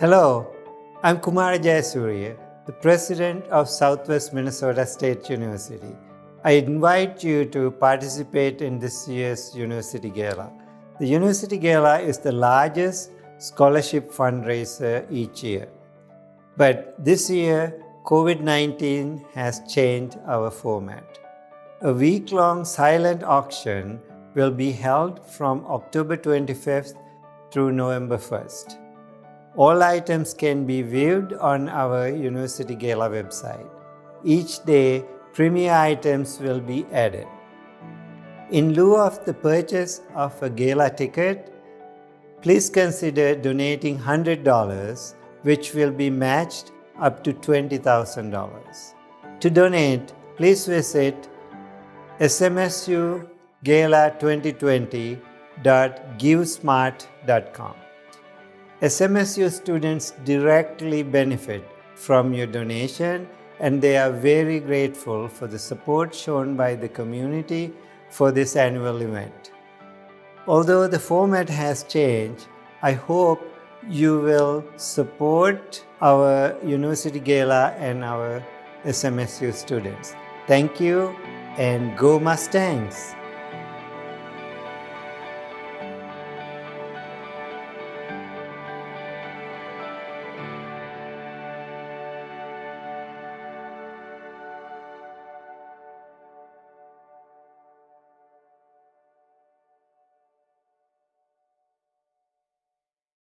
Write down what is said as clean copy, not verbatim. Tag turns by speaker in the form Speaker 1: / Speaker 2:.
Speaker 1: Hello, I'm Kumara Jayasuriya, the President of Southwest Minnesota State University. I invite you to participate in this year's University Gala. The University Gala is the largest scholarship fundraiser each year. But this year, COVID-19 has changed our format. A week-long silent auction will be held from October 25th through November 1st. All items can be viewed on our University Gala website. Each day, premier items will be added. In lieu of the purchase of a gala ticket, please consider donating $100, which will be matched up to $20,000. To donate, please visit smsugala2020.givesmart.com. SMSU students directly benefit from your donation, and they are very grateful for the support shown by the community for this annual event. Although the format has changed, I hope you will support our University Gala and our SMSU students. Thank you, and go Mustangs!